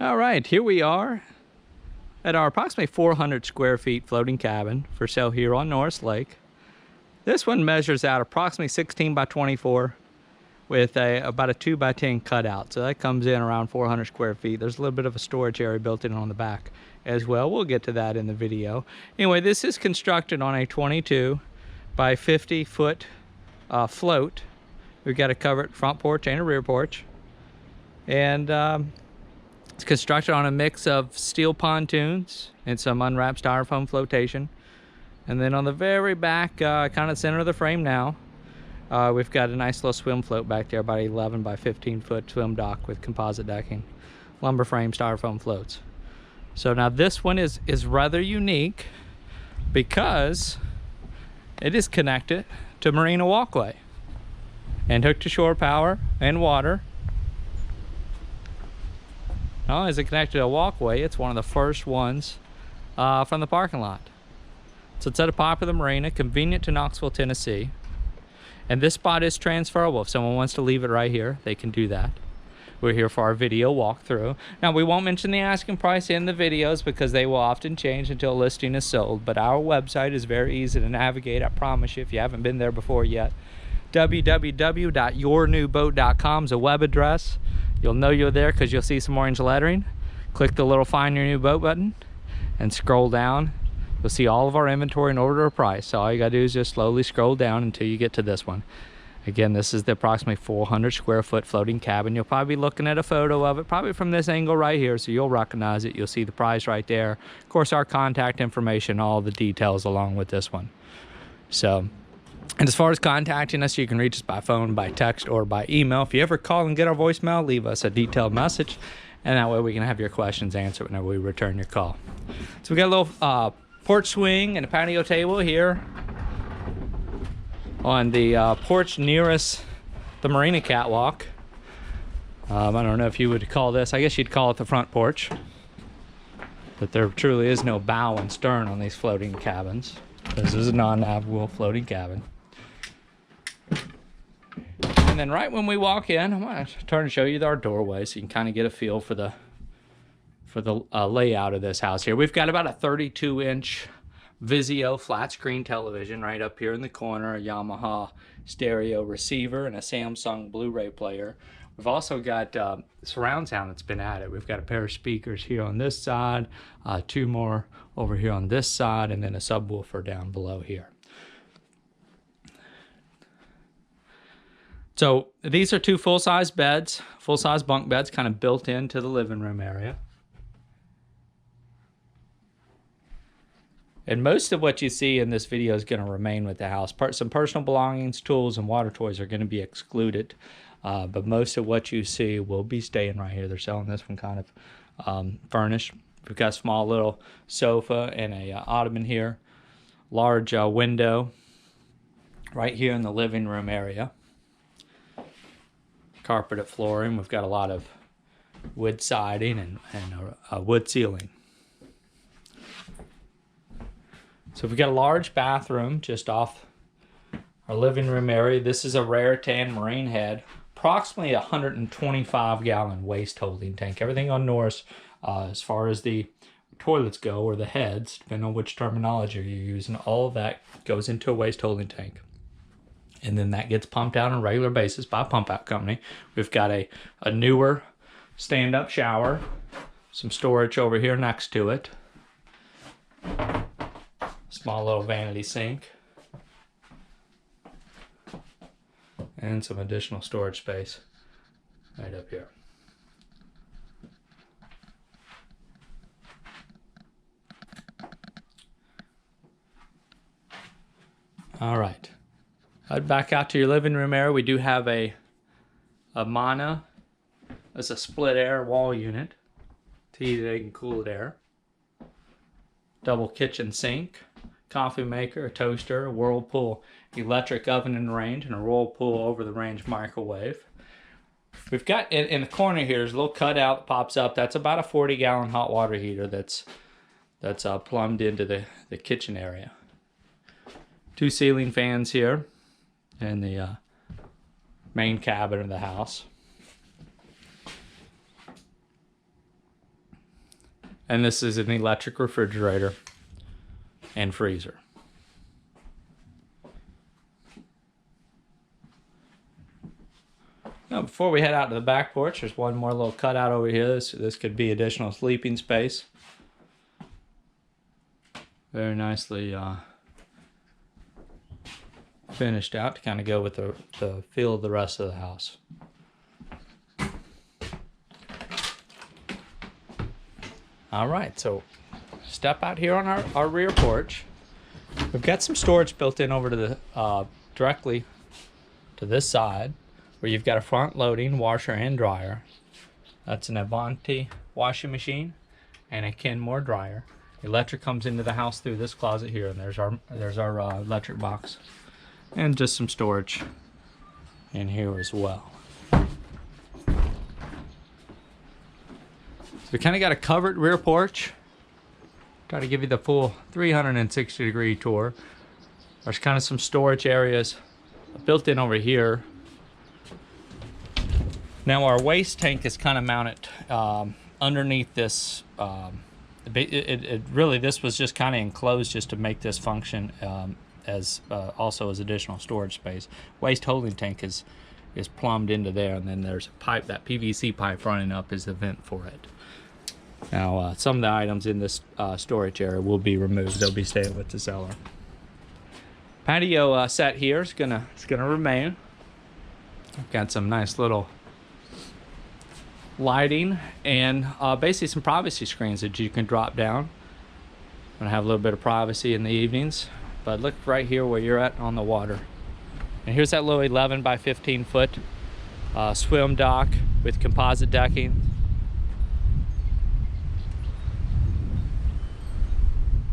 All right, here we are at our approximately 400 square feet floating cabin for sale here on Norris Lake. This one measures out approximately 16 by 24 with about a 2 by 10 cutout. So that comes in around 400 square feet. There's a little bit of a storage area built in on the back as well. We'll get to that in the video. Anyway, this is constructed on a 22 by 50 foot float. We've got a covered front porch and a rear porch. And it's constructed on a mix of steel pontoons and some unwrapped styrofoam flotation. And then on the very back, kind of center of the frame now, we've got a nice little swim float back there, about 11 by 15 foot swim dock with composite decking, lumber frame styrofoam floats. So now this one is rather unique because it is connected to marina walkway and hooked to shore power and water. Not only is it connected to a walkway, it's one of the first ones from the parking lot. So it's at a popular marina, convenient to Knoxville, Tennessee. And this spot is transferable. If someone wants to leave it right here, they can do that. We're here for our video walkthrough. Now, we won't mention the asking price in the videos because they will often change until a listing is sold. But our website is very easy to navigate, I promise you, if you haven't been there before yet. www.yournewboat.com is a web address. You'll know you're there because you'll see some orange lettering. Click the little Find Your New Boat button and scroll down. You'll see all of our inventory and order a price. So all you gotta do is just slowly scroll down until you get to this one. Again, this is the approximately 400 square foot floating cabin. You'll probably be looking at a photo of it, probably from this angle right here, so you'll recognize it. You'll see the price right there. Of course, our contact information, all the details along with this one. So, and as far as contacting us, you can reach us by phone, by text, or by email. If you ever call and get our voicemail, leave us a detailed message, and that way we can have your questions answered whenever we return your call. So we got a little porch swing and a patio table here on the porch nearest the marina catwalk. I don't know if you would call this, I guess you'd call it the front porch. But there truly is no bow and stern on these floating cabins. This is a non-navigable floating cabin. And then right when we walk in, I'm going to turn and show you our doorway so you can kind of get a feel for the layout of this house here. We've got about a 32-inch Vizio flat screen television right up here in the corner, a Yamaha stereo receiver, and a Samsung Blu-ray player. We've also got surround sound that's been added. We've got a pair of speakers here on this side, two more over here on this side, and then a subwoofer down below here. So these are two full-size beds, full-size bunk beds, kind of built into the living room area. And most of what you see in this video is going to remain with the house. Some personal belongings, tools, and water toys are going to be excluded. But most of what you see will be staying right here. They're selling this one kind of furnished. We've got a small little sofa and a ottoman here. Large window right here in the living room area. Carpeted flooring. We've got a lot of wood siding and a wood ceiling. So we've got a large bathroom just off our living room area. This is a rare tan marine head, approximately 125 gallon waste holding tank. Everything on Norris, as far as the toilets go, or the heads, depending on which terminology you're using, all of that goes into a waste holding tank. And then that gets pumped out on a regular basis by a pump out company. We've got a newer stand-up shower, some storage over here next to it. Small little vanity sink. And some additional storage space right up here. All right. Head back out to your living room area. We do have a Mana. That's a split air wall unit to heat it and cool it air. Double kitchen sink. Coffee maker, a toaster, a Whirlpool electric oven in range, and a Whirlpool over the range microwave. We've got in the corner here, there's a little cutout that pops up. That's about a 40-gallon hot water heater that's plumbed into the kitchen area. Two ceiling fans here in the main cabin of the house. And this is an electric refrigerator and freezer. Now, before we head out to the back porch, there's one more little cutout over here. This could be additional sleeping space. Very nicely finished out to kind of go with the feel of the rest of the house. All right, so step out here on our rear porch. We've got some storage built in over to the directly to this side, where you've got a front loading washer and dryer. That's an Avanti washing machine and a Kenmore dryer. Electric comes into the house through this closet here, and there's our electric box, and just some storage in here as well. So we kind of got a covered rear porch. Try to give you the full 360-degree tour. There's kind of some storage areas built in over here. Now our waste tank is kind of mounted underneath this. Really, this was just kind of enclosed just to make this function as also as additional storage space. Waste holding tank is plumbed into there, and then there's a pipe, that PVC pipe running up is the vent for it. Now some of the items in this storage area will be removed. They'll be staying with the seller. Patio set here is gonna remain. I've got some nice little lighting and basically some privacy screens that you can drop down. I'm gonna have a little bit of privacy in the evenings, but look right here where you're at on the water. And here's that little 11 by 15 foot swim dock with composite decking.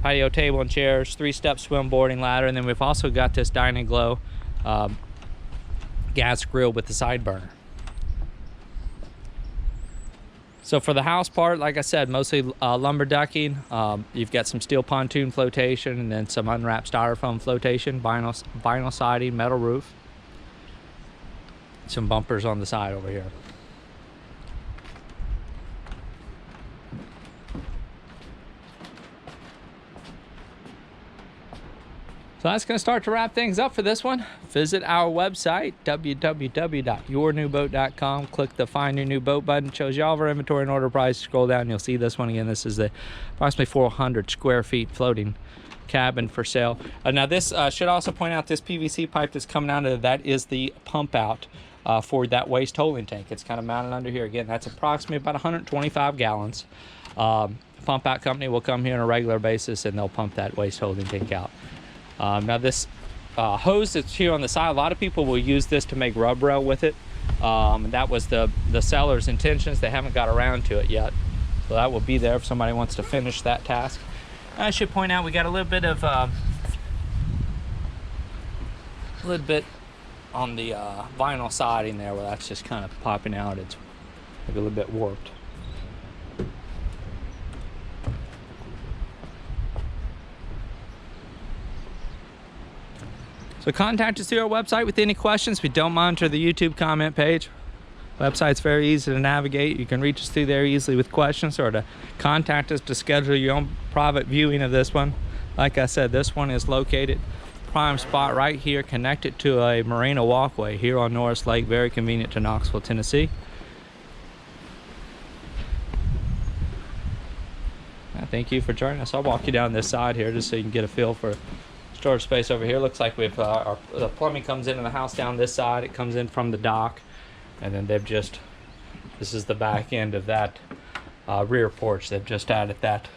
Patio table and chairs, 3-step swim boarding ladder, and then we've also got this Dining Glow gas grill with the side burner. So for the house part, like I said, mostly lumber decking. You've got some steel pontoon flotation, and then some unwrapped styrofoam flotation, vinyl siding, metal roof. Some bumpers on the side over here. So that's going to start to wrap things up for this one. Visit our website, www.yournewboat.com. Click the Find Your New Boat button. It shows you all of our inventory and order price. Scroll down and you'll see this one again. This is the approximately 400 square feet floating cabin for sale. Now this, should also point out, this PVC pipe that's coming out of that is the pump out for that waste holding tank. It's kind of mounted under here. Again, that's approximately about 125 gallons. Pump out company will come here on a regular basis and they'll pump that waste holding tank out. Now this hose that's here on the side, a lot of people will use this to make rub rail with it. That was the seller's intentions. They haven't got around to it yet, so that will be there if somebody wants to finish that task. I should point out we got a little bit of on the vinyl siding there where that's just kind of popping out. It's like a little bit warped. So contact us through our website with any questions. We don't monitor the YouTube comment page. Website's very easy to navigate. You can reach us through there easily with questions, or to contact us to schedule your own private viewing of this one. Like I said, this one is located prime spot right here, connected to a marina walkway here on Norris Lake, very convenient to Knoxville, Tennessee. Thank you for joining us. I'll walk you down this side here just so you can get a feel for storage space over here. Looks like we've the plumbing comes into the house down this side. It comes in from the dock, and then they've just, this is the back end of that rear porch. They've just added that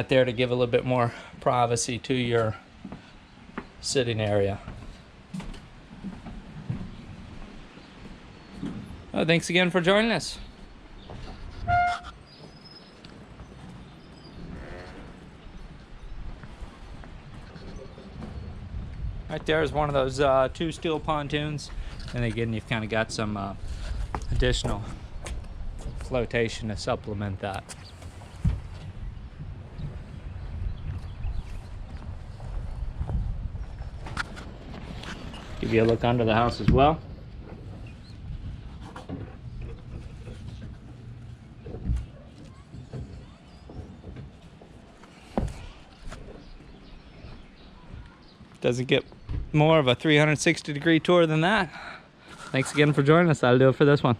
there to give a little bit more privacy to your sitting area. Well, thanks again for joining us. Right there is one of those 2 steel pontoons, and again you've kind of got some additional flotation to supplement that. Give you a look under the house as well. Doesn't get more of a 360-degree tour than that. Thanks again for joining us. That'll do it for this one.